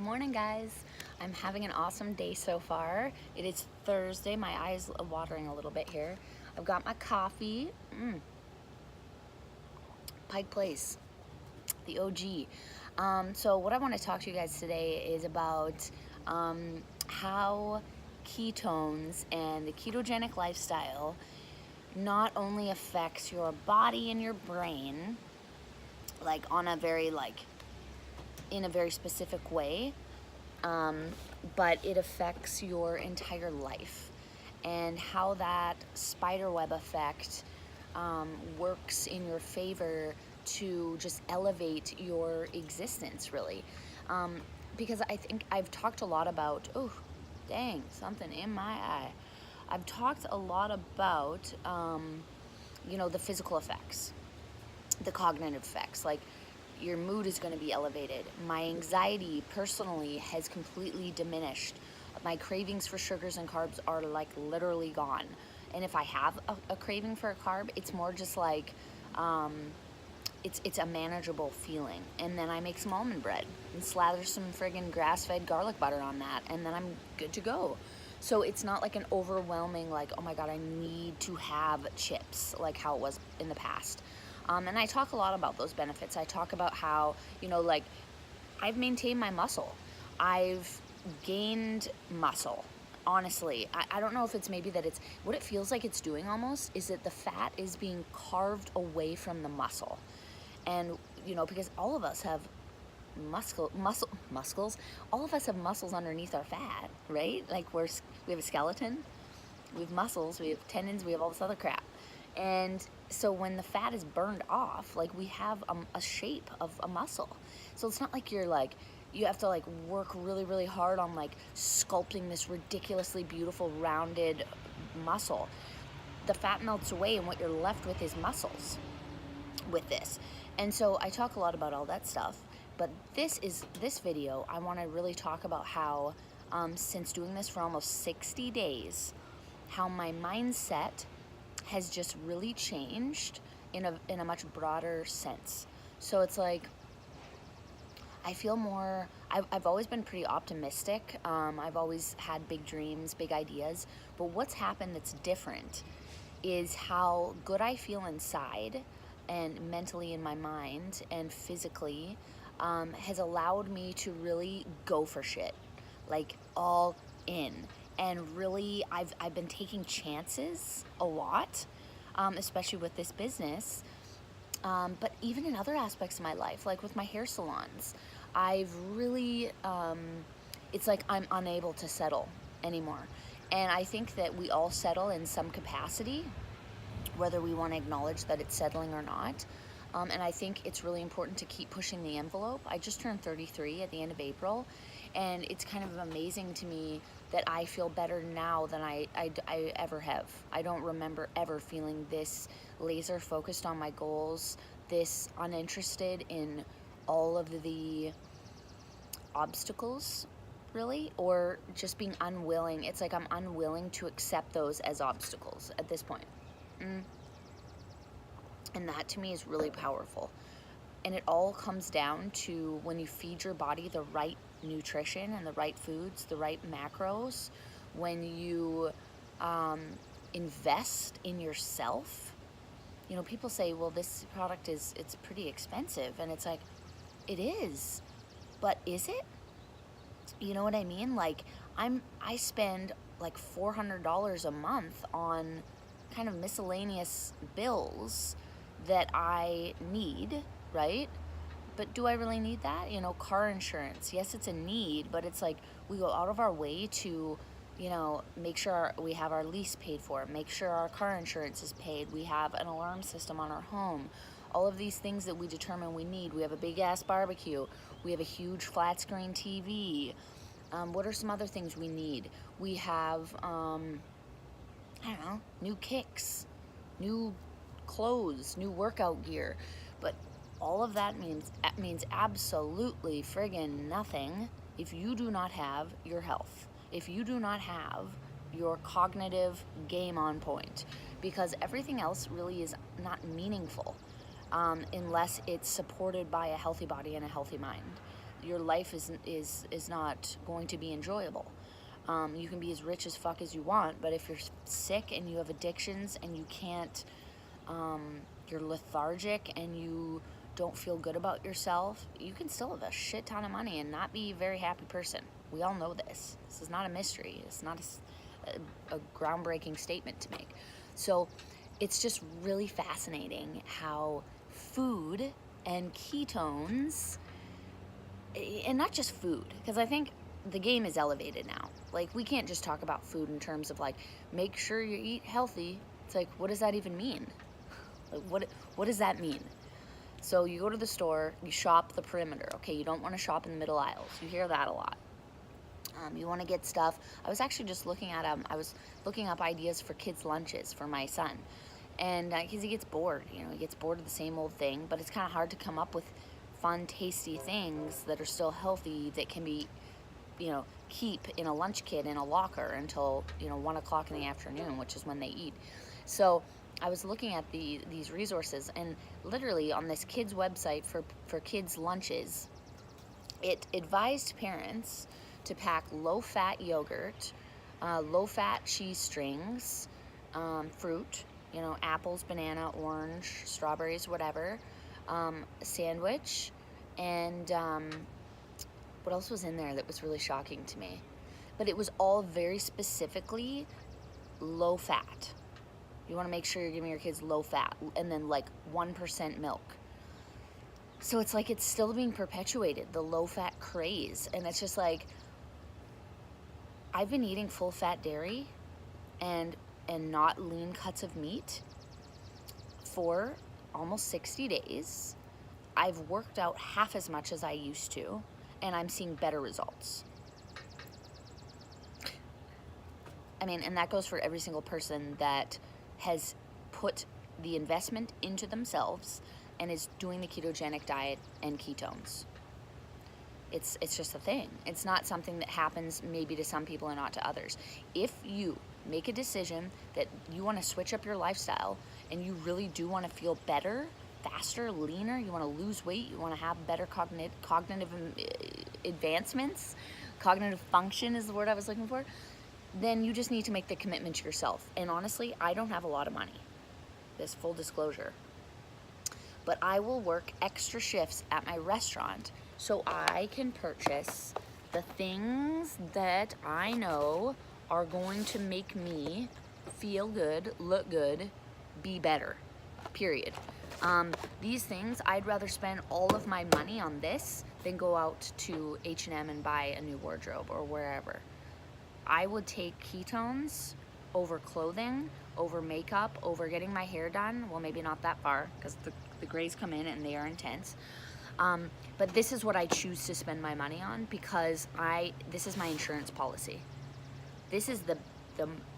Good morning, guys. I'm having an awesome day so far. It is Thursday. My eyes are watering a little bit here. I've got my coffee. Pike Place, the OG. So what I want to talk to you guys today is about how ketones and the ketogenic lifestyle not only affects your body and your brain, like on a very in a very specific way, but it affects your entire life, and how that spiderweb effect works in your favor to just elevate your existence, really. Because I think I've talked a lot about, oh, dang, something in my eye. I've talked a lot about, the physical effects, the cognitive effects, like your mood is going to be elevated. My anxiety personally has completely diminished. My cravings for sugars and carbs are like literally gone. And if I have a craving for a carb, it's more just like, it's a manageable feeling. And then I make some almond bread and slather some friggin' grass-fed garlic butter on that, and then I'm good to go. So it's not like an overwhelming, like, oh my God, I need to have chips, like how it was in the past. And I talk a lot about those benefits. I talk about how, I've maintained my muscle. I've gained muscle. Honestly, I don't know if it's maybe that it's, what it feels like it's doing almost is that the fat is being carved away from the muscle. And, because all of us have muscles, all of us have muscles underneath our fat, right? Like we have a skeleton, we have muscles, we have tendons, we have all this other crap. And so when the fat is burned off, like we have a shape of a muscle. So it's not like you have to work really, really hard on sculpting this ridiculously beautiful rounded muscle. The fat melts away and what you're left with is muscles with this. And so I talk a lot about all that stuff, but this video, I want to really talk about how, since doing this for almost 60 days, how my mindset has just really changed in a much broader sense. So it's like, I feel more, I've always been pretty optimistic. I've always had big dreams, big ideas, but what's happened that's different is how good I feel inside and mentally in my mind and physically, has allowed me to really go for shit, like all in. And really, I've been taking chances a lot, especially with this business, but even in other aspects of my life, like with my hair salons, I've really, it's like I'm unable to settle anymore. And I think that we all settle in some capacity, whether we want to acknowledge that it's settling or not. And I think it's really important to keep pushing the envelope. I just turned 33 at the end of April, and it's kind of amazing to me that I feel better now than I ever have. I don't remember ever feeling this laser focused on my goals, this uninterested in all of the obstacles, really, or just being unwilling. It's like I'm unwilling to accept those as obstacles at this point. And that to me is really powerful. And it all comes down to when you feed your body the right nutrition and the right foods, the right macros, when you invest in yourself. People say, well, this product it's pretty expensive. And it's like, it is. But is it? You know what I mean? I spend like $400 a month on kind of miscellaneous bills that I need, right? But do I really need that? Car insurance, yes, it's a need, but it's like we go out of our way to, make sure we have our lease paid for, make sure our car insurance is paid, we have an alarm system on our home, all of these things that we determine we need. We have a big ass barbecue, we have a huge flat screen TV. What are some other things we need? We have, new kicks, new clothes, new workout gear, but all of that means absolutely friggin' nothing if you do not have your health, if you do not have your cognitive game on point, because everything else really is not meaningful unless it's supported by a healthy body and a healthy mind. your life is not going to be enjoyable. You can be as rich as fuck as you want, but if you're sick and you have addictions and you can't, you're lethargic and you don't feel good about yourself, you can still have a shit ton of money and not be a very happy person. We all know this. This is not a mystery. It's not a groundbreaking statement to make. So it's just really fascinating how food and ketones, and not just food, because I think the game is elevated now. Like, we can't just talk about food in terms of like, make sure you eat healthy. It's like, what does that even mean? Like, what does that mean? So you go to the store, you shop the perimeter. Okay, you don't want to shop in the middle aisles. You hear that a lot. You want to get stuff. I was actually just looking at I was looking up ideas for kids' lunches for my son, and because he gets bored, he gets bored of the same old thing. But it's kind of hard to come up with fun, tasty things that are still healthy that can be, keep in a lunch kit in a locker until 1 o'clock in the afternoon, which is when they eat. So I was looking at these resources, and literally on this kids' website for kids' lunches, it advised parents to pack low-fat yogurt, low-fat cheese strings, fruit, apples, banana, orange, strawberries, whatever, sandwich, and what else was in there that was really shocking to me? But it was all very specifically low-fat. You want to make sure you're giving your kids low-fat, and then like 1% milk. So it's like it's still being perpetuated, the low-fat craze, and it's just like, I've been eating full-fat dairy and not lean cuts of meat for almost 60 days. I've worked out half as much as I used to, and I'm seeing better results. I mean, and that goes for every single person that has put the investment into themselves and is doing the ketogenic diet and ketones. It's just a thing. It's not something that happens maybe to some people and not to others. If you make a decision that you want to switch up your lifestyle and you really do want to feel better, faster, leaner, you want to lose weight, you want to have better cognitive advancements, cognitive function is the word I was looking for, then you just need to make the commitment to yourself. And honestly, I don't have a lot of money, this full disclosure, but I will work extra shifts at my restaurant so I can purchase the things that I know are going to make me feel good, look good, be better, period. These things, I'd rather spend all of my money on this than go out to H&M and buy a new wardrobe or wherever. I would take ketones over clothing, over makeup, over getting my hair done. Well, maybe not that far, because the grays come in and they are intense. But this is what I choose to spend my money on, because this is my insurance policy. This is the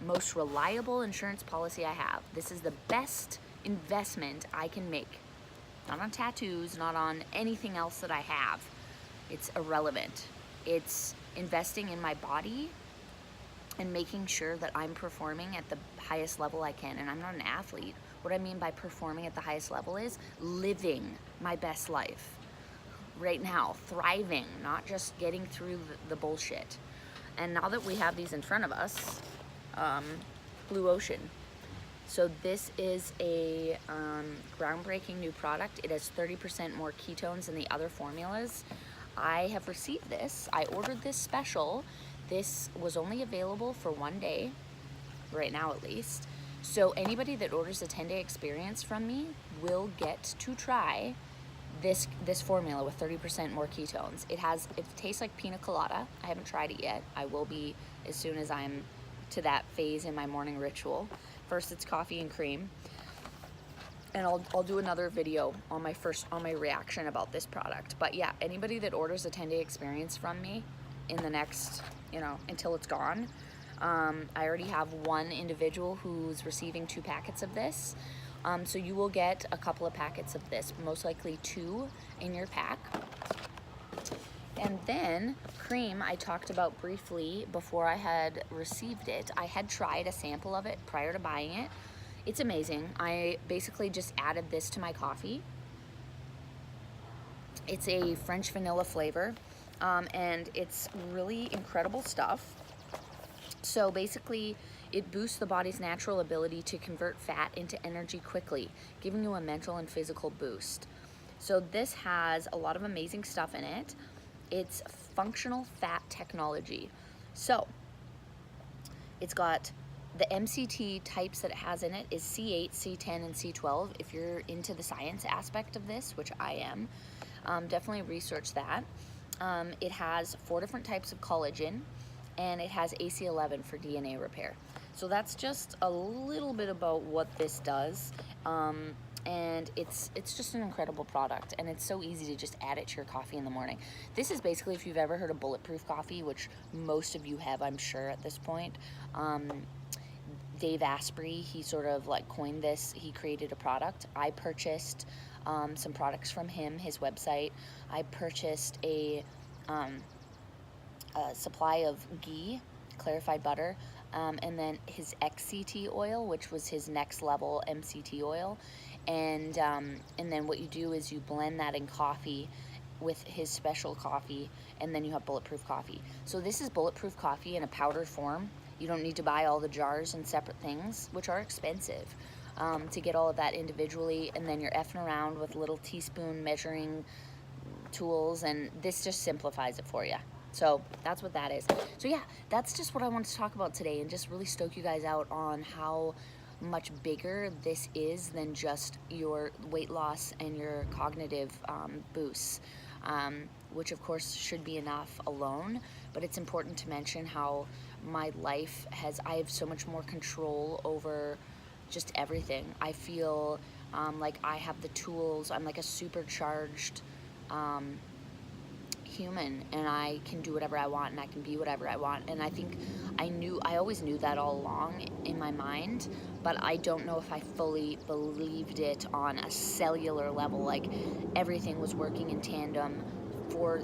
most reliable insurance policy I have. This is the best investment I can make. Not on tattoos, not on anything else that I have. It's irrelevant. It's investing in my body and making sure that I'm performing at the highest level I can. And I'm not an athlete. What I mean by performing at the highest level is living my best life right now, thriving, not just getting through the bullshit. And now that we have these in front of us, Blue Ocean. So this is a groundbreaking new product. It has 30% more ketones than the other formulas. I have received this. I ordered this special. This was only available for 1 day, right now at least. So anybody that orders a 10-day experience from me will get to try this formula with 30% more ketones. It tastes like pina colada. I haven't tried it yet. I will be as soon as I'm to that phase in my morning ritual. First, it's coffee and cream. And I'll do another video on my reaction about this product. But yeah, anybody that orders a 10-day experience from me in the next, until it's gone, I already have one individual who's receiving 2 packets of this. So you will get a couple of packets of this, most likely 2 in your pack. And then cream, I talked about briefly before I had received it. I had tried a sample of it prior to buying it. It's amazing. I basically just added this to my coffee. It's a French vanilla flavor. and it's really incredible stuff. So basically, it boosts the body's natural ability to convert fat into energy quickly, giving you a mental and physical boost. So this has a lot of amazing stuff in it. It's functional fat technology. So it's got the MCT types that it has in it is C8, C10, and C12. If you're into the science aspect of this, which I am, definitely research that. It has 4 different types of collagen, and it has AC11 for DNA repair. So that's just a little bit about what this does. And it's just an incredible product, and it's so easy to just add it to your coffee in the morning. This is basically, if you've ever heard of bulletproof coffee, which most of you have, I'm sure, at this point. Dave Asprey, he sort of like coined this. He created a product. I purchased some products from him, his website. I purchased a supply of ghee, clarified butter, and then his XCT oil, which was his next level MCT oil. And then what you do is you blend that in coffee with his special coffee, and then you have bulletproof coffee. So this is bulletproof coffee in a powdered form. You don't need to buy all the jars and separate things, which are expensive, to get all of that individually, and then you're effing around with little teaspoon measuring tools, and this just simplifies it for you. So that's what that is. So yeah, that's just what I wanted to talk about today, and just really stoke you guys out on how much bigger this is than just your weight loss and your cognitive boosts, which of course should be enough alone, but it's important to mention how my life I have so much more control over just everything. I feel like I have the tools. I'm like a supercharged human, and I can do whatever I want, and I can be whatever I want. And I think I always knew that all along in my mind, but I don't know if I fully believed it on a cellular level, like everything was working in tandem for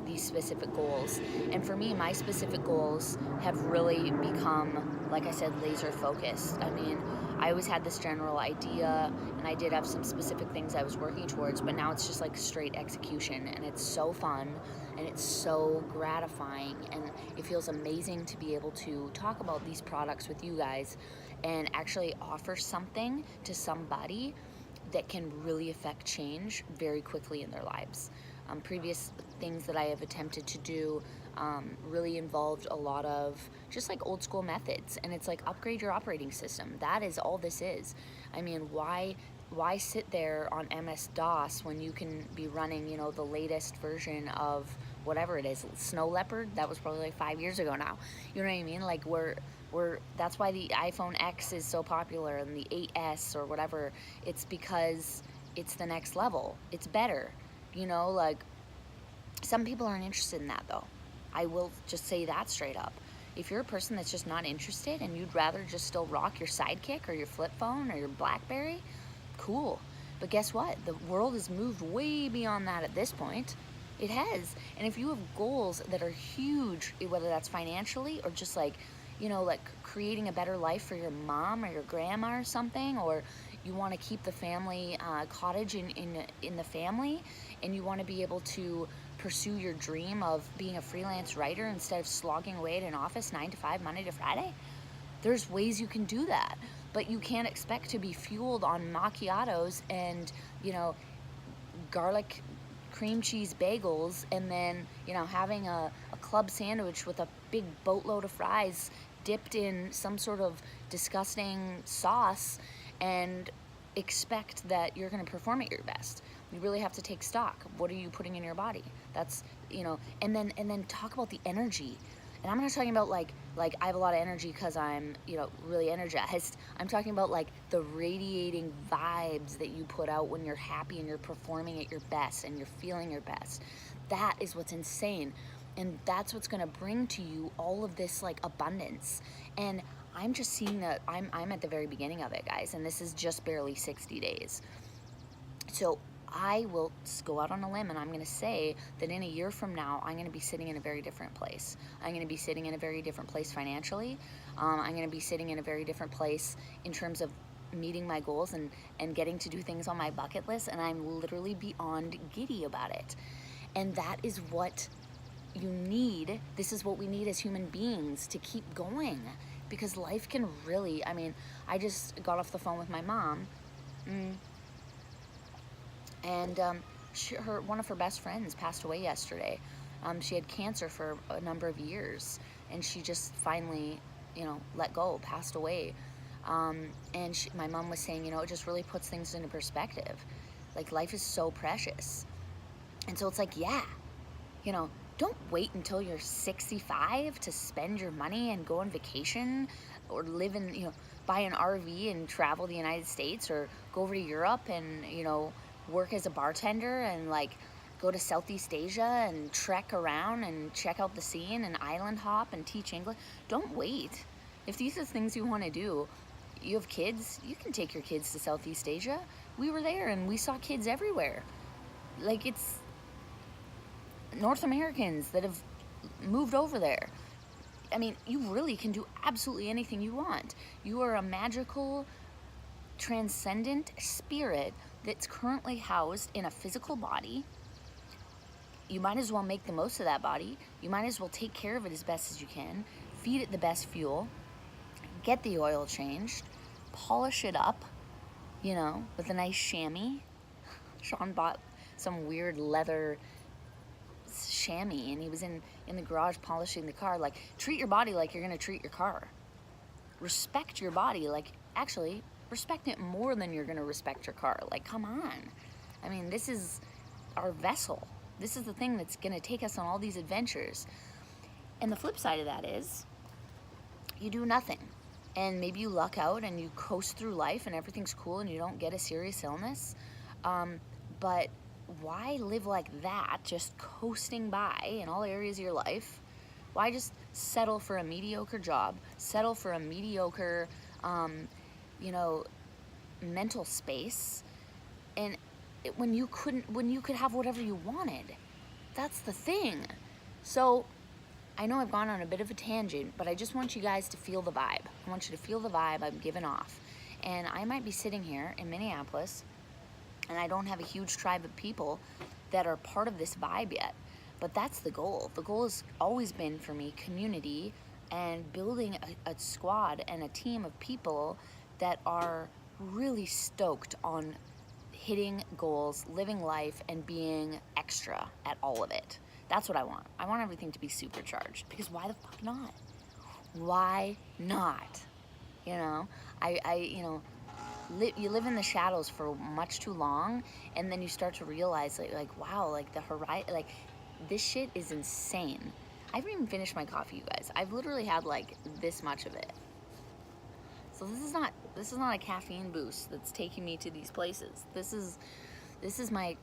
these specific goals. And for me, my specific goals have really become, like I said, laser focused. I mean, I always had this general idea, and I did have some specific things I was working towards, but now it's just like straight execution, and it's so fun, and it's so gratifying, and it feels amazing to be able to talk about these products with you guys and actually offer something to somebody that can really affect change very quickly in their lives. Previous things that I have attempted to do really involved a lot of just like old school methods, and it's like upgrade your operating system. That is all this is. I mean, why sit there on MS-DOS when you can be running, you know, the latest version of whatever it is, Snow Leopard? That was probably like 5 years ago now. You know what I mean? Like that's why the iPhone X is so popular, and the 8S or whatever. It's because it's the next level. It's better. You know, like, some people aren't interested in that, though. I will just say that straight up. If you're a person that's just not interested, and you'd rather just still rock your Sidekick or your flip phone or your BlackBerry, cool. But guess what? The world has moved way beyond that at this point. It has. And if you have goals that are huge, whether that's financially or just like, you know, like creating a better life for your mom or your grandma or something, or you want to keep the family cottage in the family, and you want to be able to pursue your dream of being a freelance writer instead of slogging away at an office 9 to 5, Monday to Friday, there's ways you can do that. But you can't expect to be fueled on macchiatos and, you know, garlic cream cheese bagels, and then, you know, having a club sandwich with a big boatload of fries dipped in some sort of disgusting sauce, and expect that you're going to perform at your best. You really have to take stock. What are you putting in your body? That's, you know, and then talk about the energy. And I'm not talking about like I have a lot of energy because I'm, you know, really energized. I'm talking about like the radiating vibes that you put out when you're happy and you're performing at your best and you're feeling your best. That is what's insane. And that's what's going to bring to you all of this like abundance. And I'm just seeing that I'm at the very beginning of it, guys, and this is just barely 60 days. So I will go out on a limb, and I'm going to say that in a year from now, I'm going to be sitting in a very different place. I'm going to be sitting in a very different place financially. I'm going to be sitting in a very different place in terms of meeting my goals and getting to do things on my bucket list, and I'm literally beyond giddy about it. And that is what this is what we need as human beings to keep going, because life can really, I mean, I just got off the phone with my mom, and one of her best friends passed away yesterday. She had cancer for a number of years, and she just finally, let go, passed away. And my mom was saying, it just really puts things into perspective. Like, life is so precious. And so it's like, yeah, don't wait until you're 65 to spend your money and go on vacation, or live in, buy an RV and travel the United States, or go over to Europe and, work as a bartender and like go to Southeast Asia and trek around and check out the scene and island hop and teach English. Don't wait. If these are things you want to do, you have kids, you can take your kids to Southeast Asia. We were there and we saw kids everywhere. Like, it's North Americans that have moved over there. I mean, you really can do absolutely anything you want. You are a magical, transcendent spirit that's currently housed in a physical body. You might as well make the most of that body. You might as well take care of it as best as you can, feed it the best fuel, get the oil changed, polish it up, with a nice chamois. Sean bought some weird leather chamois, and he was in the garage polishing the car. Like, treat your body like you're gonna treat your car. Respect your body, like, actually, respect it more than you're gonna respect your car. Like, come on. I mean, this is our vessel. This is the thing that's gonna take us on all these adventures. And the flip side of that is, you do nothing. And maybe you luck out and you coast through life and everything's cool and you don't get a serious illness. But why live like that, just coasting by in all areas of your life? Why just settle for a mediocre job, settle for a mediocre, mental space, and when you could have whatever you wanted? That's the thing. So I know I've gone on a bit of a tangent, but I just want you guys to feel the vibe. I want you to feel the vibe I'm giving off. And I might be sitting here in Minneapolis, and I don't have a huge tribe of people that are part of this vibe yet. But that's the goal. The goal has always been, for me, community and building a squad and a team of people that are really stoked on hitting goals, living life, and being extra at all of it. That's what I want. I want everything to be supercharged, because why the fuck not? Why not? You live in the shadows for much too long, and then you start to realize, like wow, like the horizon, like this shit is insane. I haven't even finished my coffee, you guys. I've literally had like this much of it. So this is not a caffeine boost that's taking me to these places. This is my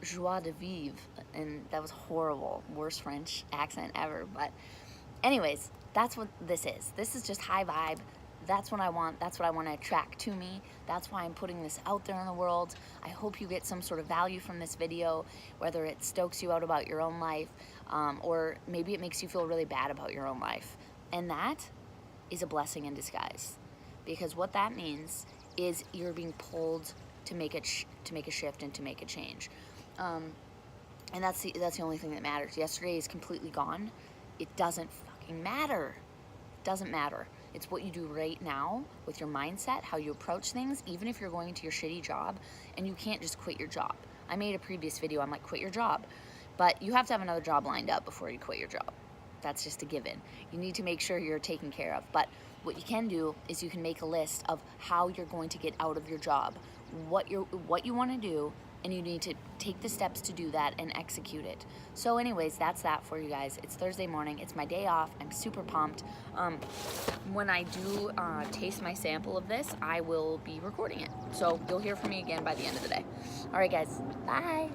joie de vivre, and that was horrible, worst French accent ever. But anyways, that's what this is. This is just high vibe. That's what I want. That's what I want to attract to me. That's why I'm putting this out there in the world. I hope you get some sort of value from this video, whether it stokes you out about your own life, or maybe it makes you feel really bad about your own life. And that is a blessing in disguise, because what that means is you're being pulled to make a shift and to make a change. And that's the only thing that matters. Yesterday is completely gone. It doesn't fucking matter. It doesn't matter. It's what you do right now with your mindset, how you approach things, even if you're going to your shitty job, and you can't just quit your job. I made a previous video, I'm like, quit your job. But you have to have another job lined up before you quit your job. That's just a given. You need to make sure you're taken care of. But what you can do is you can make a list of how you're going to get out of your job, what you want to do, and you need to take the steps to do that and execute it. So anyways, that's that for you guys. It's Thursday morning. It's my day off. I'm super pumped. When I do taste my sample of this, I will be recording it. So you'll hear from me again by the end of the day. All right, guys. Bye.